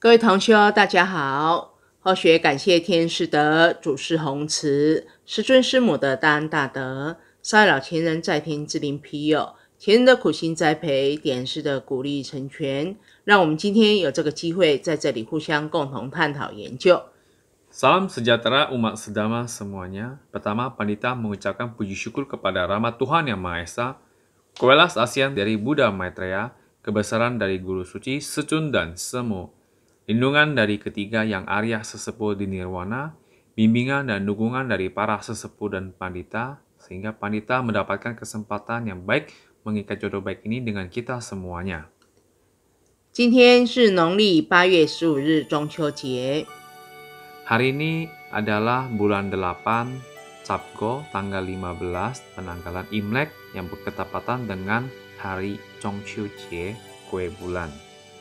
各位同修，大家好。后学感谢天师德、祖师弘慈、师尊师母的大恩大德，少老前人在天之灵庇佑，前人的苦心栽培，点师的鼓励成全，让我们今天有这个机会在这里互相共同探讨研究。Salam sejahtera umat sedama semuanya. Pertama, Pandita mengucapkan puji syukur kepada rahmat Tuhan Yang Maha Esa, kewelas asian dari Buddha Maitreya, kebesaran dari Guru Suci, Secun dan Semo, lindungan dari ketiga yang Arya sesepuh di Nirwana, bimbingan dan dukungan dari para sesepuh dan Pandita, sehingga Pandita mendapatkan kesempatan yang baik mengikat jodoh baik ini dengan kita semuanya. 今天是农历8月15日中秋节。 Hari ini adalah bulan 8, Sabgo, tanggal 15, penanggalan Imlek yang bertepatan dengan hari Zhongqiujie, kue bulan.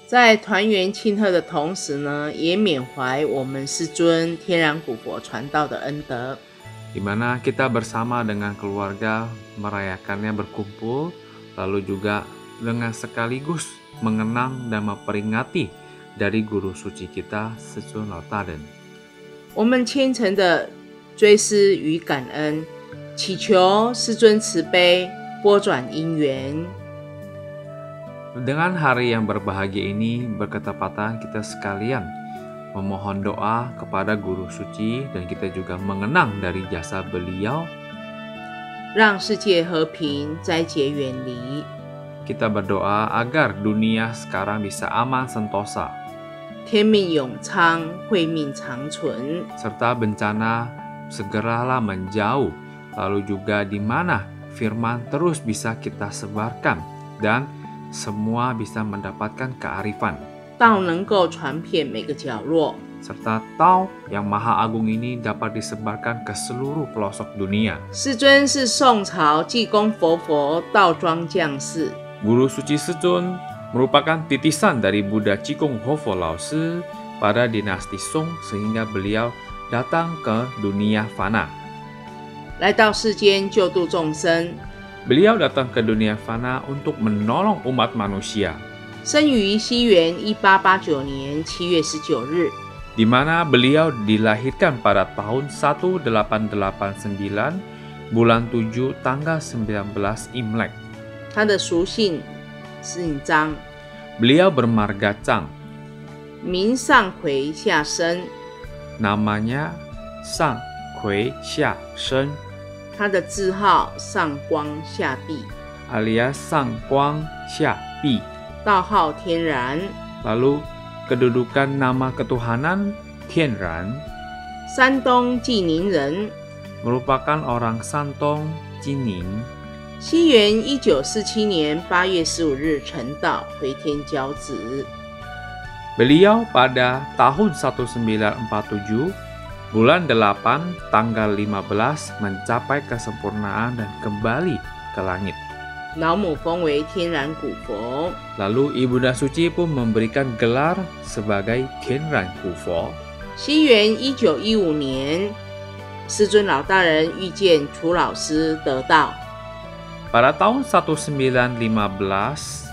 在团圆庆贺的同时呢，也缅怀我们师尊天然古佛传道的恩德。 Di mana kita bersama dengan keluarga merayakannya berkumpul, lalu juga dengan sekaligus mengenang dan memperingati dari guru suci kita, Secun Lao Daden. 我们虔诚的追思与感恩，祈求师尊慈悲，拨转因缘。 Dengan hari yang berbahagia ini berketepatan kita sekalian memohon doa kepada guru suci dan kita juga mengenang dari jasa beliau. 让世界和平，灾劫远离。 Kita berdoa agar dunia sekarang bisa aman sentosa, 天命永昌，慧命长存。 serta bencana segeralah menjauh, lalu juga di mana firman terus bisa kita sebarkan dan semua bisa mendapatkan kearifan. 道能够传遍每个角落。 Serta Tao yang Maha Agung ini dapat disebarkan ke seluruh pelosok dunia. 师尊是宋朝济公活佛道庄将士， Guru Suci Secun merupakan titisan dari Buddha Qigong Hofo Lao Shi pada dinasti Song sehingga beliau datang ke dunia fana. 来到世间救度众生。 Beliau datang ke dunia fana untuk menolong umat manusia, 生于西元1889年7月19日， di mana beliau dilahirkan pada tahun 1889 bulan 7 tanggal 19 Imlek. 他的俗姓姓张， Beliau bermarga Zhang, 名上魁下生。 namanya Sang Kui Xia Shen 他的字号上光下碧， alias Sang Guang Xia Bi. 道号天然。 Lalu kedudukan nama ketuhanan Tianran, 山东济宁人， merupakan orang Santong Jining. 西元1947年8月15日成道，回天交子。 Beliau pada tahun 1947 bulan 8 tanggal 15 mencapai kesempurnaan dan kembali ke langit. 老母封为天然古佛。 Lalu Ibunda Suci pun memberikan gelar sebagai Tianran Gufo. 西元1915年，师尊老大人遇见楚老师得道。 Pada tahun 1915,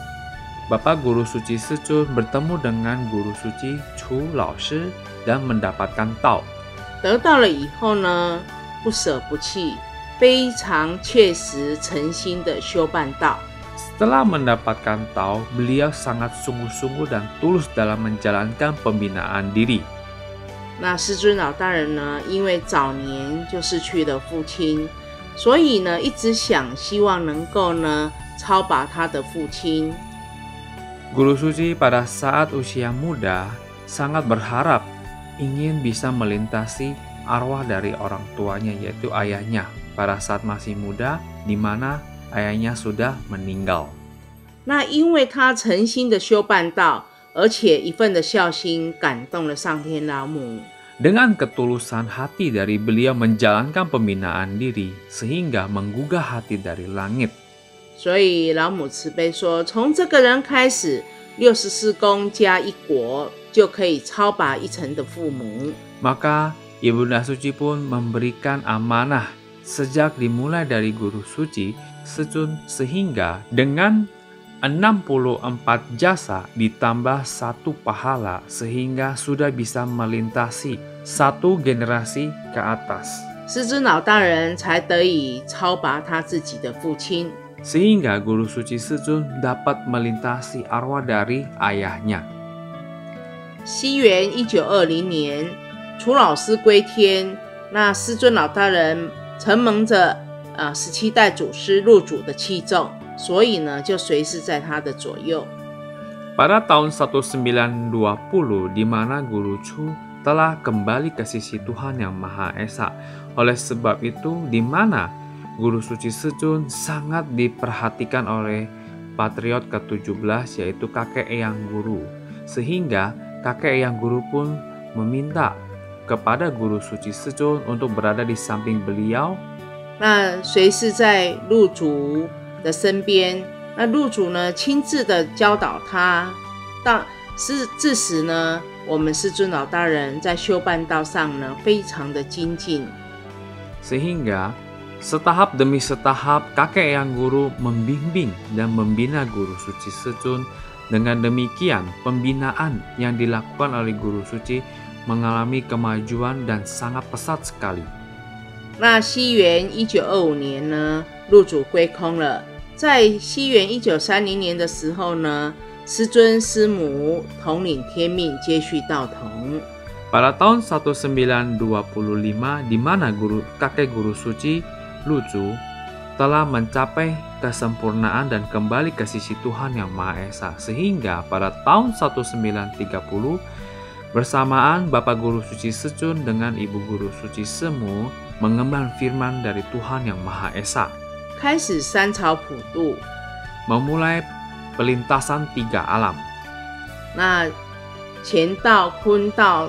Bapak Guru Suci Secun bertemu dengan Guru Suci Chu Lao Shi dan mendapatkan Tao. 得到了以后呢，不舍不弃，非常切实诚心的修办道。 Setelah mendapatkan Tao, beliau sangat sungguh-sungguh dan tulus dalam menjalankan pembinaan diri. 那师尊老大人呢，因为早年就失去了父亲，所以呢，一直希望能够呢超拔他的父亲。 Guru Suci pada saat usia muda sangat berharap ingin bisa melintasi arwah dari orang tuanya yaitu ayahnya pada saat masih muda di mana ayahnya sudah meninggal. 那因为他诚心的修办道，而且一份的孝心感动了上天老母。 Dengan ketulusan hati dari beliau menjalankan pembinaan diri sehingga menggugah hati dari langit. 所以老母慈悲说，从这个人开始，64公加一国就可以超拔一层的父母。 Maka Ibunda Suci pun memberikan amanah sejak dimulai dari Guru Suci Secun sehingga dengan 64 jasa ditambah 1 pahala sehingga sudah bisa melintasi 1 generasi ke atas. 师尊老大人才得以超拔他自己的父亲。 Sehingga Guru Suci Sejun dapat melintasi arwah dari ayahnya. 西元1920年，楚老师归天，那师尊老大人承蒙着17代祖师入主的器重，所以呢就随侍在他的左右。 Pada tahun 1920 di mana Guru Chu telah kembali ke sisi Tuhan Yang Maha Esa. Oleh sebab itu di mana Guru Suci Sejun sangat diperhatikan oleh patriot ke-17 yaitu kakek eyang guru. Sehingga kakek eyang guru pun meminta kepada Guru Suci Sejun untuk berada di samping beliau. 那随侍在路主的身边，那路主呢亲自的教导他，致使呢我们师尊老大人在修办道上呢非常的精进。 Sehingga setahap demi setahap kakek eyang guru membimbing dan membina Guru Suci Sejun. Dengan demikian pembinaan yang dilakukan oleh Guru Suci mengalami kemajuan dan sangat pesat sekali. 那西元1925年呢，入主归空了。在西元1930年的时候呢，师尊师母统领天命，接续道统。 Pada tahun 1925 di mana kakek Guru Suci Lucu telah mencapai kesempurnaan dan kembali ke sisi Tuhan Yang Maha Esa. Sehingga pada tahun 1930 bersamaan Bapak Guru Suci Sejun dengan Ibu Guru Suci Semu mengemban firman dari Tuhan Yang Maha Esa. 开始三朝普渡， Memulai pelintasan 3 alam. 那乾道、坤道、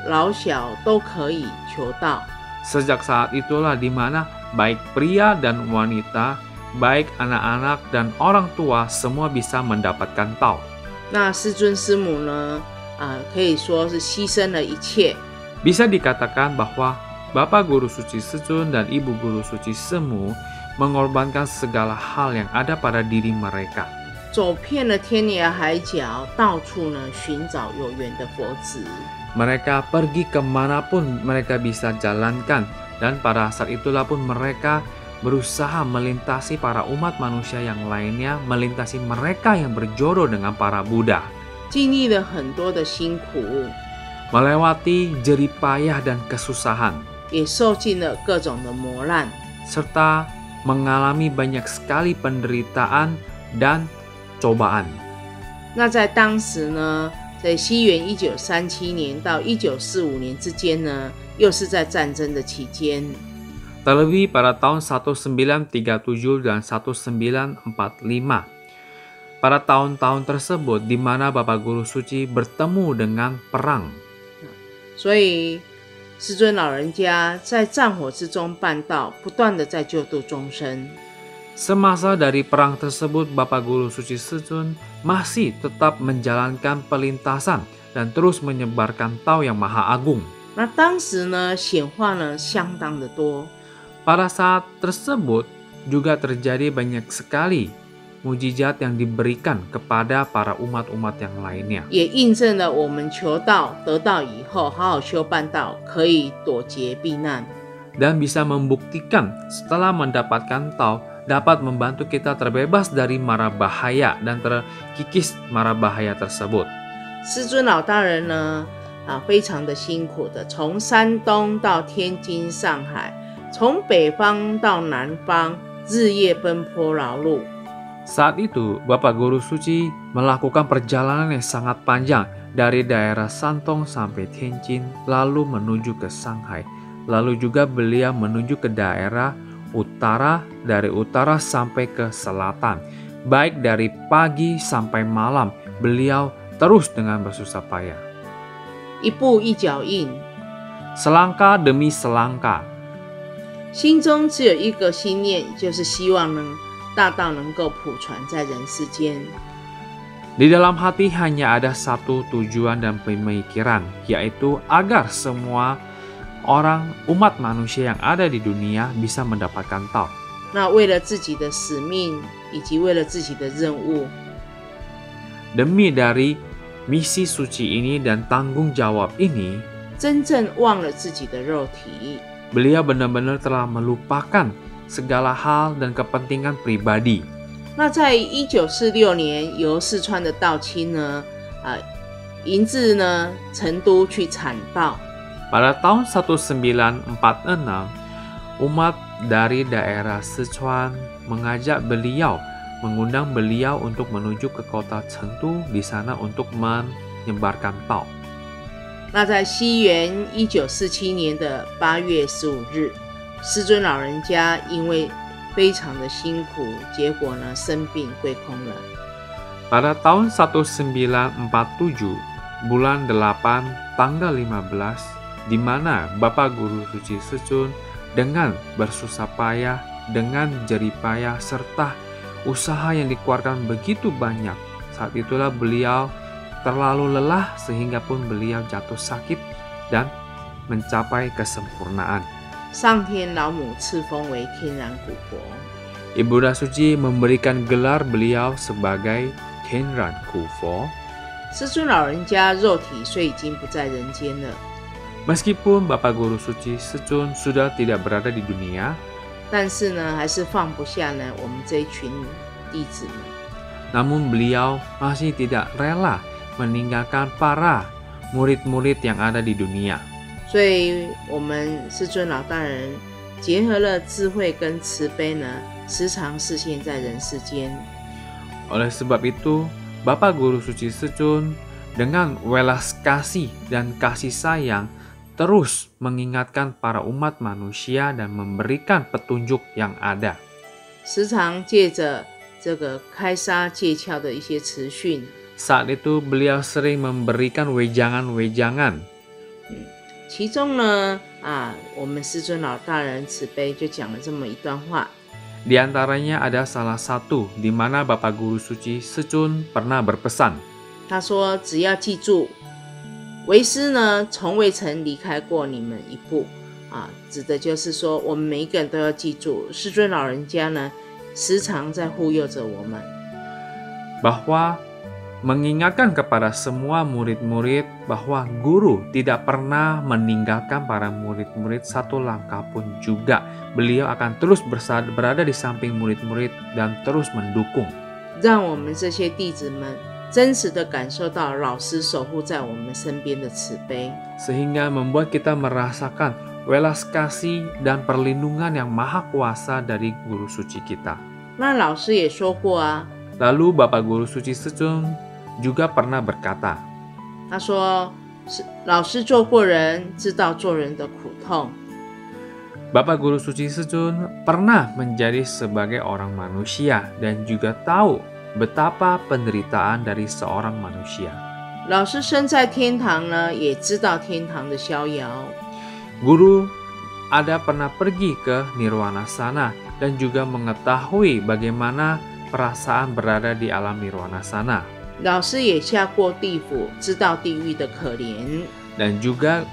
老小都可以求道。 Sejak saat itulah di mana baik pria dan wanita, baik anak-anak dan orang tua semua bisa mendapatkan tao. 那师尊师母呢，可以说是牺牲了一切。 Bisa dikatakan bahwa Bapak Guru Suci Sejun dan Ibu Guru Suci Semu mengorbankan segala hal yang ada pada diri mereka. 走遍了天涯海角，到处呢寻找有缘的佛子。 Mereka pergi kemanapun mereka bisa jalankan, dan pada saat itulah pun mereka berusaha melintasi para umat manusia yang lainnya, melintasi mereka yang berjodoh dengan para Buddha. 经历了很多的辛苦， Melewati jeripayah dan kesusahan, 也受尽了各种的磨难。 serta mengalami banyak sekali penderitaan dan cobaan. 那在当时呢，在西元1937年到1945年之间呢，又是在战争的期间。 Terlebih pada tahun 1937 dan 1945. Pada tahun-tahun tersebut di mana Bapak Guru Suci bertemu dengan perang. 所以师尊老人家在战火之中办道，不断的在救度众生。 Semasa dari perang tersebut, Bapak Guru Suci Sejun masih tetap menjalankan pelintasan dan terus menyebarkan tao yang maha agung. 那当时呢，显化呢相当的多。 Pada saat tersebut juga terjadi banyak sekali mujizat yang diberikan kepada para umat-umat yang lainnya. 也印证了我们求道得道以后，好好修办道，可以躲劫避难。 Dan bisa membuktikan setelah mendapatkan tao dapat membantu kita terbebas dari mara bahaya dan terkikis mara bahaya tersebut. 师尊老大人呢，非常的辛苦的，从山东到天津、上海，从北方到南方，日夜奔波劳碌。 Saat itu, Bapak Guru Suci melakukan perjalanan yang sangat panjang dari daerah Santong sampai Tianjin, lalu menuju ke Shanghai. Lalu juga beliau menuju ke daerah utara, dari utara sampai ke selatan. Baik dari pagi sampai malam, beliau terus dengan bersusah payah. 一步一脚印， Selangkah demi selangkah. 心中只有一个心念，就是希望呢大道能够普传在人世间。 Di dalam hati hanya ada satu tujuan dan pemikiran, yaitu agar semua orang umat manusia yang ada di dunia bisa mendapatkan tao. 那为了自己的使命以及为了自己的任务， Demi dari misi suci ini dan tanggung jawab ini, 真正忘了自己的肉体。 beliau benar-benar telah melupakan segala hal dan kepentingan pribadi. 那在1946年，由四川的道亲呢，迎至呢成都去阐道。 Pada tahun 1946, umat dari daerah Sichuan mengundang beliau untuk menuju ke kota Chengdu di sana untuk menyebarkan Tao. 那在西元1947年的8月15日，师尊老人家因为非常的辛苦，结果呢生病归空了。 Pada tahun 1947, bulan 8, tanggal 15, di mana Bapak Guru Suci Sechun dengan bersusah payah, dengan jerih payah, serta usaha yang dikeluarkan begitu banyak. Saat itulah beliau terlalu lelah sehingga pun beliau jatuh sakit dan mencapai kesempurnaan. 上天老母赐封为天然古佛。 Ibunda Suci memberikan gelar beliau sebagai Tianran Kufo. 师尊老人家肉体虽已经不在人间了， Meskipun Bapak Guru Suci Sechun sudah tidak berada di dunia, 但是呢，还是放不下呢我们这一群弟子们。 namun beliau masih tidak rela meninggalkan para murid-murid yang ada di dunia. 所以，我们师尊老大人结合了智慧跟慈悲呢，时常示现在人世间。 Oleh sebab itu, Bapak Guru Suci Sechun dengan welas kasih dan kasih sayang terus mengingatkan para umat manusia dan memberikan petunjuk yang ada. 时常借着这个开沙戒窍的一些词训， Saat itu beliau sering memberikan wejangan-wejangan. 其中呢，我们师尊老大人慈悲就讲了这么一段话。 Di antaranya ada salah satu di mana Bapak Guru Suci Sechun pernah berpesan. 他说：“只要记住，为师呢从未曾离开过你们一步指的就是说，我们每一个人都要记住，师尊老人家呢时常在护佑着我们。 Bahwa mengingatkan kepada semua murid-murid bahwa guru tidak pernah meninggalkan para murid-murid satu langkah pun juga. Beliau akan terus berada di samping murid-murid dan terus mendukung. 让我们这些弟子们真实的感受到老师守护在我们身边的慈悲， Sehingga membuat kita merasakan welas kasih dan perlindungan yang maha kuasa dari guru suci kita. 那老师也说过Lalu Bapak Guru Suci Sechun juga pernah berkata, 他说：“老师做过人，知道做人的苦痛。 Bapak Guru Suci Sechun pernah menjadi sebagai orang manusia dan juga tahu betapa penderitaan dari seorang manusia. 老师身在天堂呢，也知道天堂的逍遥。 Guru ada pernah pergi ke nirwana sana dan juga mengetahui bagaimana perasaan berada di alam nirwana sana. 老师也下过地府，知道地狱的可怜。 Dan juga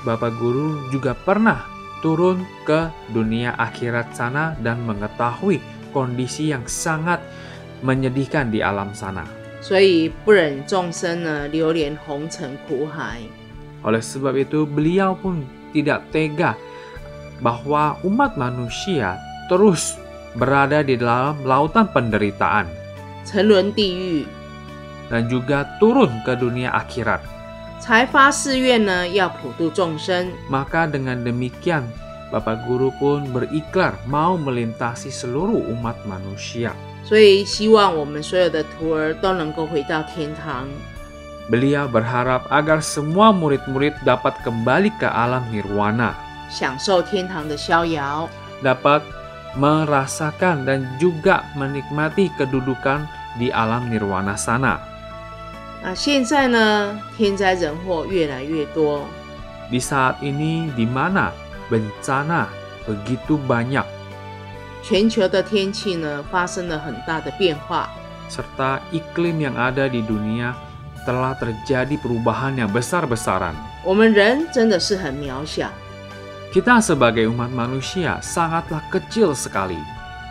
Bapak Guru juga pernah turun ke dunia akhirat sana dan mengetahui kondisi yang sangat menyedihkan di alam sana. 所以不忍众生呢流连红尘苦海。 Oleh sebab itu beliau pun tidak tega bahwa umat manusia terus berada di dalam lautan penderitaan 沉沦地狱， dan juga turun ke dunia akhirat. 才发誓愿呢要普度众生。 Maka dengan demikian Bapak Guru pun berikrar mau melintasi seluruh umat manusia. 所以希望我们所有的徒儿都能够回到天堂。 Beliau berharap agar semua murid-murid dapat kembali ke alam nirwana, 享受天堂的逍遥。 dapat merasakan dan juga menikmati kedudukan di alam nirwana sana. 现在呢，天灾人祸越来越多， Di saat ini di mana bencana begitu banyak 全球的天气呢发生了很大的变化。 serta iklim yang ada di dunia telah terjadi perubahan yang besar-besaran. 我们人真的是很渺小， Kita sebagai umat manusia sangatlah kecil sekali.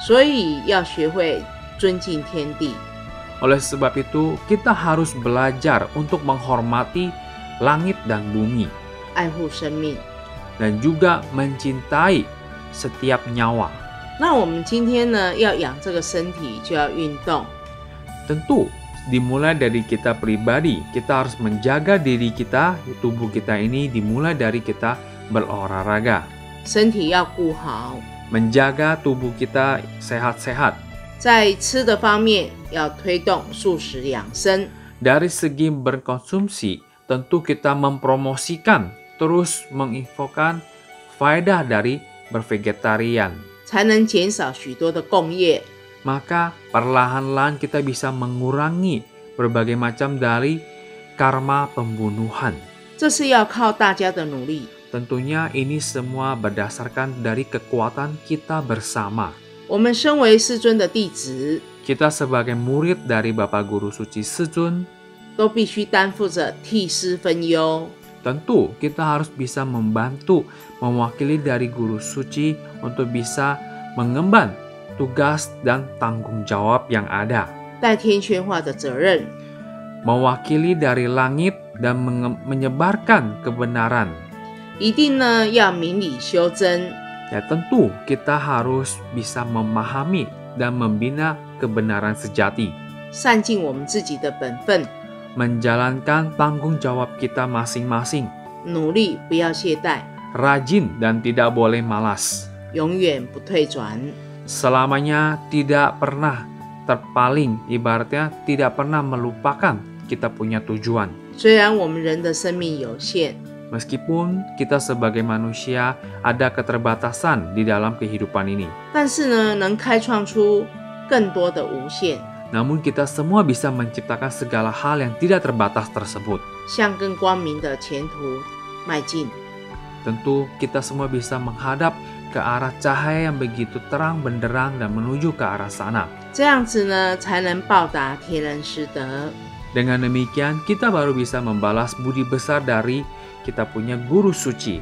所以要学会尊敬天地。Oleh sebab itu, kita harus belajar untuk menghormati langit dan bumi 爱护生命。 dan juga mencintai setiap nyawa. 那我们今天呢，要养这个身体，就要运动。 Tentu dimulai dari kita pribadi, kita harus menjaga diri kita, tubuh kita ini dimulai dari kita berolahraga. 身体要顾好， Menjaga tubuh kita sehat-sehat. 在吃的方面要推动素食养生。 Dari segi berkonsumsi, tentu kita mempromosikan, terus menginfokan faedah dari bervegetarian. 才能减少许多的共业。 Maka perlahan-lahan kita bisa mengurangi berbagai macam dari karma pembunuhan. 这是要靠大家的努力。 Tentunya ini semua berdasarkan dari kekuatan kita bersama. 我们身为师尊的弟子， Kita sebagai murid dari Bapak Guru Suci Sejun, 都必须担负着替师分忧。 tentu kita harus bisa membantu, mewakili dari Guru Suci untuk bisa mengemban tugas dan tanggung jawab yang ada. 带天宣化的责任， Mewakili dari langit dan menyebarkan kebenaran. 一定呢要明理修真， Ya tentu kita harus bisa memahami dan membina kebenaran sejati. 善尽我们自己的本分， Menjalankan tanggung jawab kita masing-masing. 努力不要懈怠， Rajin dan tidak boleh malas. 永远不退转。 Selamanya tidak pernah terpaling, ibaratnya tidak pernah melupakan kita punya tujuan. 虽然我们人的生命有限， Meskipun kita sebagai manusia ada keterbatasan di dalam kehidupan ini, 但是呢，能开创出更多的无限， namun kita semua bisa menciptakan segala hal yang tidak terbatas tersebut. 向更光明的前途迈进。 Tentu kita semua bisa menghadap ke arah cahaya yang begitu terang benderang dan menuju ke arah sana. 这样子呢，才能报答天人师德。 Dengan demikian, kita baru bisa membalas budi besar dari kita punya guru suci.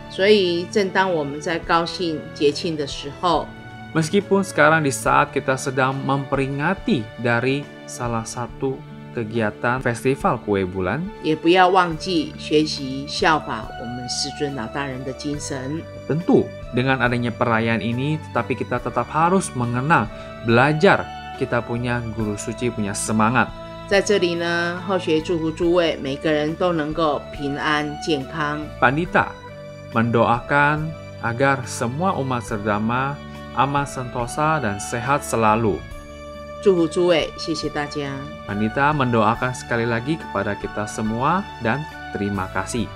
所以，正当我们在高兴节庆的时候， Meskipun sekarang di saat kita sedang memperingati dari salah satu kegiatan festival kue bulan, 也不要忘记学习效法我们师尊老大人的精神。 tentu dengan adanya perayaan ini, tetapi kita tetap harus mengenang, belajar kita punya guru suci, punya semangat. 在这里呢，后学祝福诸位每个人都能够平安健康。 Pandita mendoakan agar semua umat serdama aman sentosa dan sehat selalu. 祝福诸位，谢谢大家。 Pandita mendoakan sekali lagi kepada kita semua dan terima kasih.